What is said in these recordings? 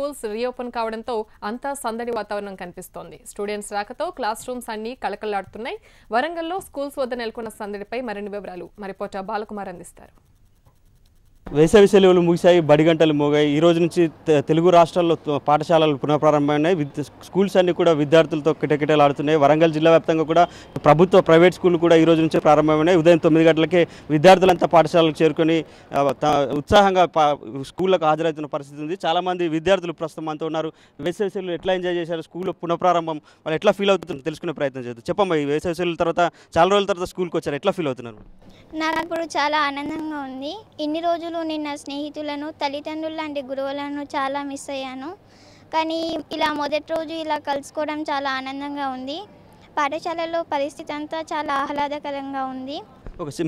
Schools reopen కావడంతో అంతా సందడి వాతావరణం కనిపిస్తోంది. స్టూడెంట్స్ రాకతో క్లాస్ రూమ్స్ అన్ని కళకళలాడుతున్నాయి. వరంగల్లో స్కూల్స్ వద్ద నెలకొన్న సందడిపై మరిన్ని వివరాలు రిపోర్టర్ బాలకుమార్ అందిస్తారు. వేసవి సెలవులు ముగిశాయి, బడి గంటలు మోగాయి. ఈ రోజు నుంచి తెలుగు రాష్ట్రాల్లో పాఠశాలలు పునఃప్రారంభమైనాయి. స్కూల్స్ అన్ని కూడా విద్యార్థులతో కిటకిటలాడుతున్నాయి. వరంగల్ జిల్లా వ్యాప్తంగా కూడా ప్రభుత్వ ప్రైవేట్ స్కూళ్ళు కూడా ఈ రోజు నుంచే ప్రారంభమైనాయి. ఉదయం 9 గంటలకే విద్యార్థులంతా పాఠశాలకు చేరుకొని ఉత్సాహంగా స్కూళ్ళకు హాజరవుతున్న పరిస్థితి ఉంది. చాలామంది విద్యార్థులు ప్రస్తుతం మనతో ఉన్నారు. వేసవి సెలవులు ఎట్లా ఎంజాయ్ చేశారు, స్కూల్లో పునఃప్రారంభం వాళ్ళు ఎట్లా ఫీల్ అవుతుందో తెలుసుకునే ప్రయత్నం చేద్దాం. చెప్పమ్మా, ఈ వేసవి సెలవుల తర్వాత చాలా రోజుల తర్వాత స్కూల్కి వచ్చారు, ఎట్లా ఫీల్ అవుతున్నారు? నాకు అప్పుడు చాలా ఆనందంగా ఉంది. ఇన్ని రోజులు నేను నా స్నేహితులను, తల్లిదండ్రులు లాంటి గురువులను చాలా మిస్ అయ్యాను. కానీ ఇలా మొదటి రోజు ఇలా కలుసుకోవడం చాలా ఆనందంగా ఉంది. పాఠశాలలో పరిస్థితి అంతా చాలా ఆహ్లాదకరంగా ఉంది.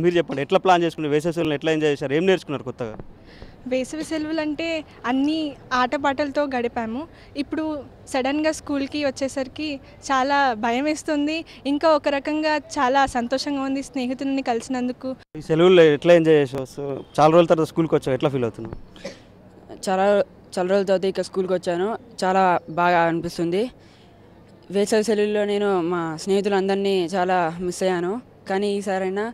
మీరు చెప్పండి, ఎట్లా ప్లాన్ చేసుకున్నారు? వేసవి సెలవులు ఎట్లా ఎంజాయ్ చేశారు, ఏం నేర్చుకున్నారు కొత్తగా? వేసవి సెలవులు అంటే అన్ని ఆటపాటలతో గడిపాము. ఇప్పుడు సడన్గా స్కూల్కి వచ్చేసరికి చాలా భయం వేస్తుంది. ఇంకా ఒక రకంగా చాలా సంతోషంగా ఉంది స్నేహితులని కలిసినందుకు. ఈ సెలవులు ఎట్లా ఎంజాయ్ చేసావు? చాలా రోజుల తర్వాత స్కూల్కి వచ్చావు, ఎట్లా ఫీల్ అవుతున్నావు? చాలా రోజుల తర్వాత ఇక స్కూల్కి వచ్చాను, చాలా బాగా అనిపిస్తుంది. వేసవి సెలవుల్లో నేను మా స్నేహితులందరినీ చాలా మిస్ అయ్యాను. కానీ ఈసారైనా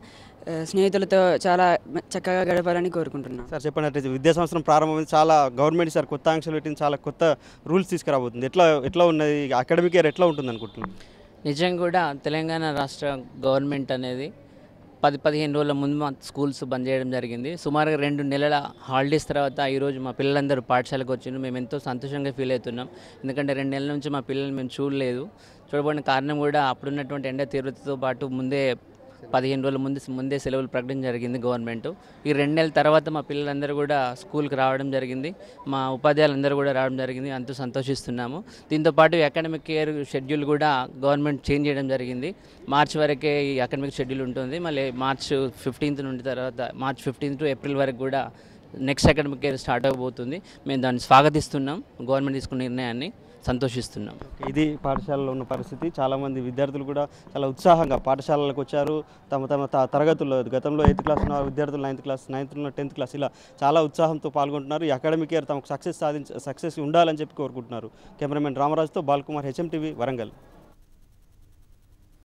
స్నేహితులతో చాలా చక్కగా గడపాలని కోరుకుంటున్నాను. సార్ చెప్పండి, విద్యా సంవత్సరం ప్రారంభమైంది, చాలా గవర్నమెంట్ సార్ కొత్త ఆంక్షలు పెట్టింది, చాలా కొత్త రూల్స్ తీసుకురాబోతుంది. ఎట్లా ఉన్నది అకాడమిక్ ఇయర్, ఎట్లా ఉంటుంది అనుకుంటున్నాను? నిజంగా కూడా తెలంగాణ రాష్ట్ర గవర్నమెంట్ అనేది 10-15 రోజుల ముందు మా స్కూల్స్ బంద్ చేయడం జరిగింది. సుమారుగా 2 నెలల హాలిడేస్ తర్వాత ఈరోజు మా పిల్లలందరూ పాఠశాలకు వచ్చిండ్రు. మేము ఎంతో సంతోషంగా ఫీల్ అవుతున్నాం. ఎందుకంటే 2 నెలల నుంచి మా పిల్లల్ని మేము చూడబడిన కారణం కూడా అప్పుడున్నటువంటి ఎండ తీవ్రతతో పాటు 15 రోజుల ముందే సెలవులు ప్రకటించడం జరిగింది గవర్నమెంట్. ఈ 2 నెలల తర్వాత మా పిల్లలందరూ కూడా స్కూల్కి రావడం జరిగింది, మా ఉపాధ్యాయులందరూ కూడా రావడం జరిగింది. అంతా సంతోషిస్తున్నాము. దీంతోపాటు అకాడమిక్ ఇయర్ షెడ్యూల్ కూడా గవర్నమెంట్ చేంజ్ చేయడం జరిగింది. మార్చి వరకే ఈ అకాడమిక్ షెడ్యూల్ ఉంటుంది. మళ్ళీ మార్చ్ 15 నుండి తర్వాత మార్చ్ 15 టు ఏప్రిల్ వరకు కూడా నెక్స్ట్ అకాడమిక్ ఇయర్ స్టార్ట్ అవబోతుంది. మేము దాన్ని స్వాగతిస్తున్నాం, గవర్నమెంట్ తీసుకున్న నిర్ణయాన్ని సంతోషిస్తున్నాం. ఇది పాఠశాలలో ఉన్న పరిస్థితి. చాలామంది విద్యార్థులు కూడా చాలా ఉత్సాహంగా పాఠశాలలకు వచ్చారు. తమ తరగతుల్లో గతంలో 8th క్లాస్ ఉన్న విద్యార్థులు 9th క్లాస్, 9th ఉన్న 10th క్లాస్ ఇలా చాలా ఉత్సాహంతో పాల్గొంటున్నారు. ఈ అకాడమిక్ ఇయర్ తమకు సక్సెస్ ఉండాలని చెప్పి కోరుకుంటున్నారు. కెమెరామెన్ రామరాజుతో బాలకుమార్, HM TV, వరంగల్.